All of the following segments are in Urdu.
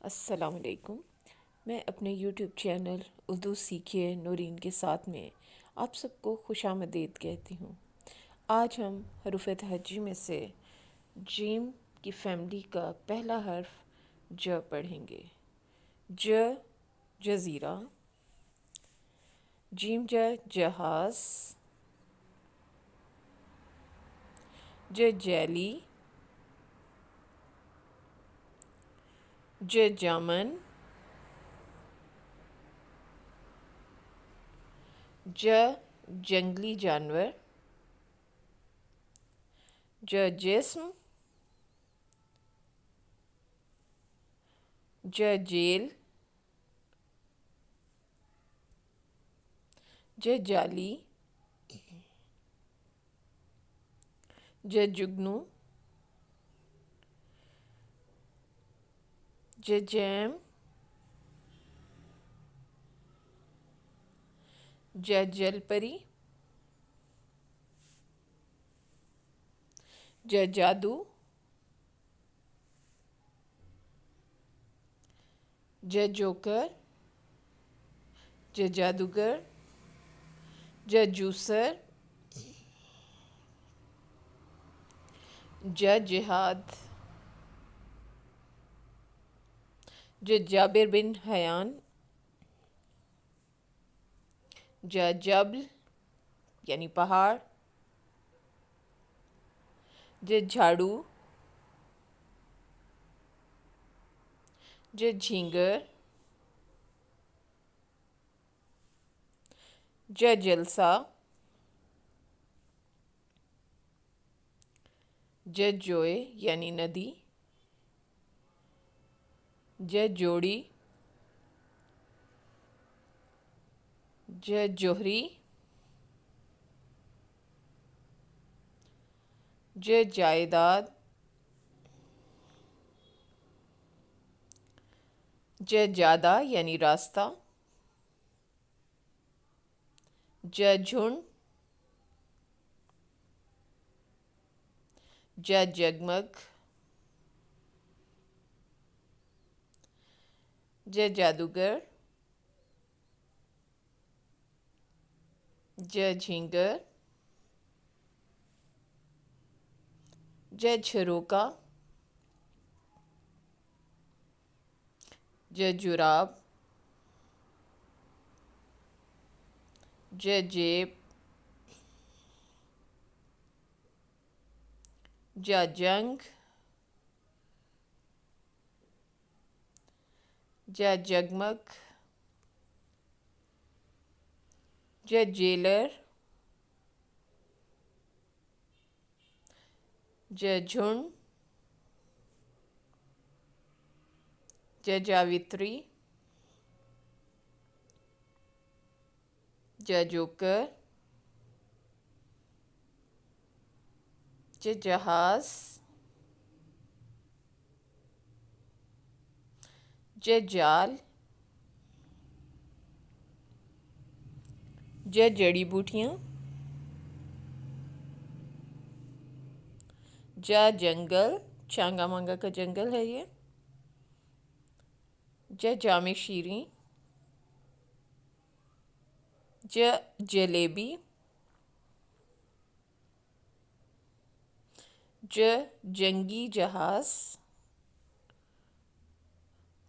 السلام علیکم۔ میں اپنے یوٹیوب چینل اردو سیکھیے نورین کے ساتھ میں آپ سب کو خوش آمدید کہتی ہوں۔ آج ہم حروف تہجی میں سے جیم کی فیملی کا پہلا حرف ج پڑھیں گے۔ ج جزیرہ، جیم ج جہاز، ج جیلی، ج جامن، ج جنگلی جانور، ج جسم، ج جیل، ج جالی، ج جگنو، ج جیم، ج جل پری، ج جادو، ج جوکر، ج جادوگر، ج جوسر، ج جہاد، ج جابر بن حیان، ج جبل یعنی پہاڑ، ج جھاڑو، ج جھینگر، ج جلسہ، ج جوئے یعنی ندی، ج جوڑی، ج جوہری، ج جائیداد، ج جادہ یعنی راستہ، ج جھنڈ، ج جگمگ، ج جادوگر، ج جھینگر، ج جھروکا، ج جراب، ج جیب، ج جنگ، ج جگمگ، ج جیلر، ج جھنڈ، ج جاوتری، ج جوکر، ج جہاز، ج جال، ج جڑی بوٹیاں، ج جنگل چانگا مانگا کا جنگل ہے یہ، ج جامع شیریں، ج جلیبی، ج جنگی جہاز،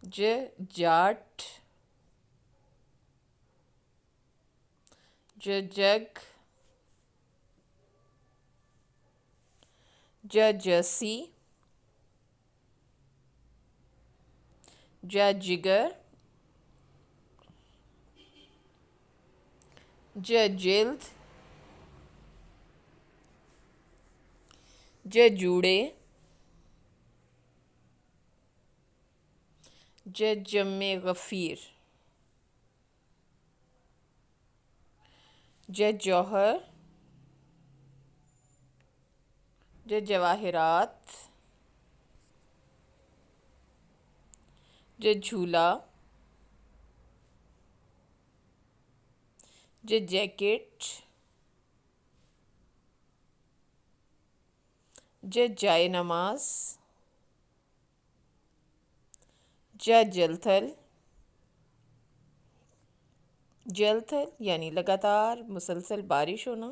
ج جاٹ، ج جگ، ج جرسی، ج جگر، ج جلد، ج جوڑے، ج جم غفیر، ج جوہر، ج جواہرات، ج جھولا، ج جیکٹ، ج جائے نماز، جل تھل، جل تھل یعنی لگاتار مسلسل بارش ہونا.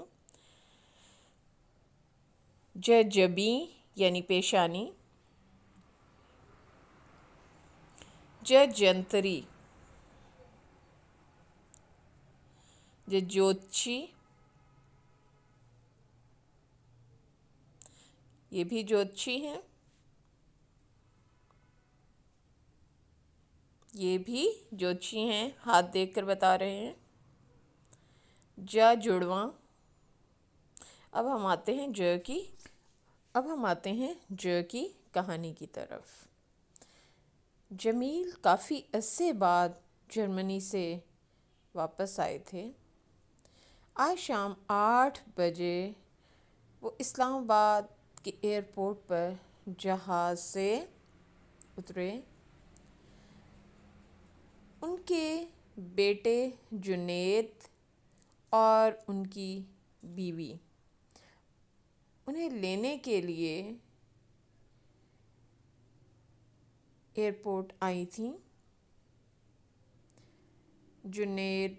جبیں یعنی پیشانی. جنتری، جوتشی، یہ بھی جوتشی ہیں، یہ بھی جوتشی ہیں، ہاتھ دیکھ کر بتا رہے ہیں. جڑواں. اب ہم آتے ہیں ج کی کہانی کی طرف. جمیل کافی عرصے بعد جرمنی سے واپس آئے تھے. آج شام 8 بجے وہ اسلام آباد کے ایئرپورٹ پر جہاز سے اترے. ان کے بیٹے جنید اور ان کی بیوی انہیں لینے کے لیے ایئرپورٹ آئی تھیں. جنید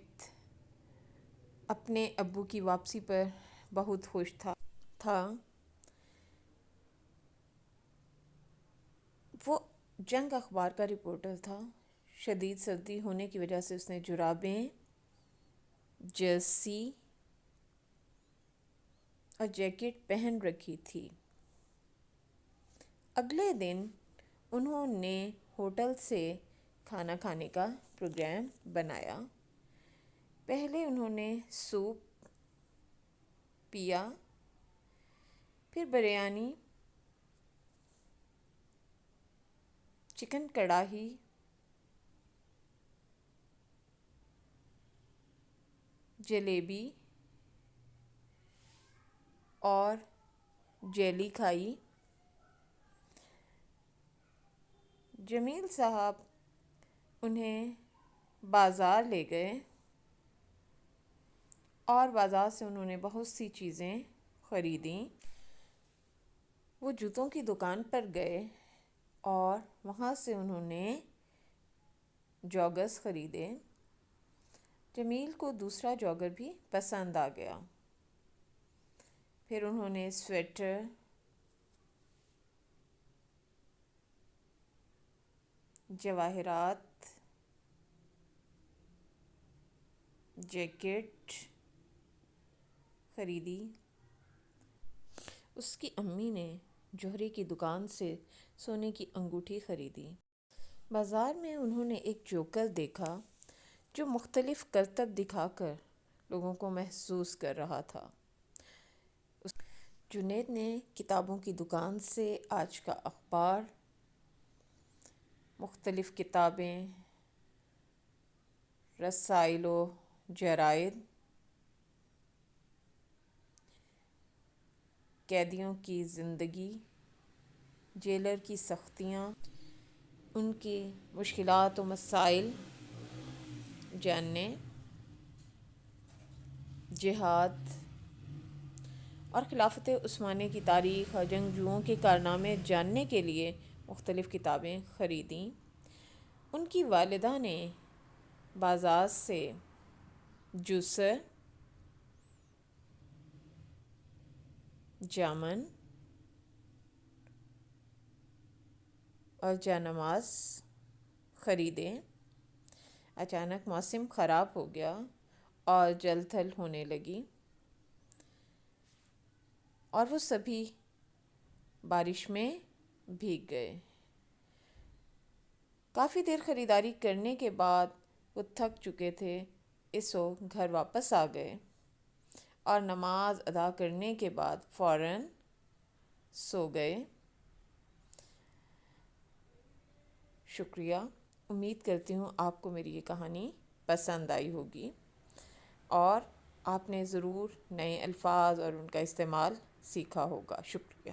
اپنے ابو کی واپسی پر بہت خوش تھا. وہ جنگ اخبار کا رپورٹر تھا. شدید سردی ہونے کی وجہ سے اس نے جرابیں، جرسی اور جیکٹ پہن رکھی تھی. اگلے دن انہوں نے ہوٹل سے کھانا کھانے کا پروگرام بنایا. پہلے انہوں نے سوپ پیا، پھر بریانی، چکن کڑھائی، جلیبی اور جیلی کھائی. جمیل صاحب انہیں بازار لے گئے اور بازار سے انہوں نے بہت سی چیزیں خریدیں. وہ جوتوں کی دکان پر گئے اور وہاں سے انہوں نے جوگرز خریدے. جمیل کو دوسرا جوگر بھی پسند آ گیا. پھر انہوں نے سویٹر، جواہرات، جیکٹ خریدی. اس کی امی نے جوہری کی دکان سے سونے کی انگوٹھی خریدی. بازار میں انہوں نے ایک جوکر دیکھا جو مختلف کرتب دکھا کر لوگوں کو محظوظ کر رہا تھا. جنید نے کتابوں کی دکان سے آج کا اخبار، مختلف کتابیں، رسائل و جرائد، قیدیوں کی زندگی، جیلر کی سختیاں، ان کی مشکلات و مسائل جاننے، جہاد اور خلافت عثمانیہ کی تاریخ اور جنگجوؤں کے کارنامے جاننے کے لیے مختلف کتابیں خریدیں. ان کی والدہ نے بازار سے جوسر، جامن اور جانماز خریدے. اچانک موسم خراب ہو گیا اور جل تھل ہونے لگی اور وہ سبھی بارش میں بھیگ گئے. کافی دیر خریداری کرنے کے بعد وہ تھک چکے تھے، اس وہ گھر واپس آ گئے اور نماز ادا کرنے کے بعد فوراً سو گئے. شکریہ. امید کرتی ہوں آپ کو میری یہ کہانی پسند آئی ہوگی اور آپ نے ضرور نئے الفاظ اور ان کا استعمال سیکھا ہوگا. شکریہ.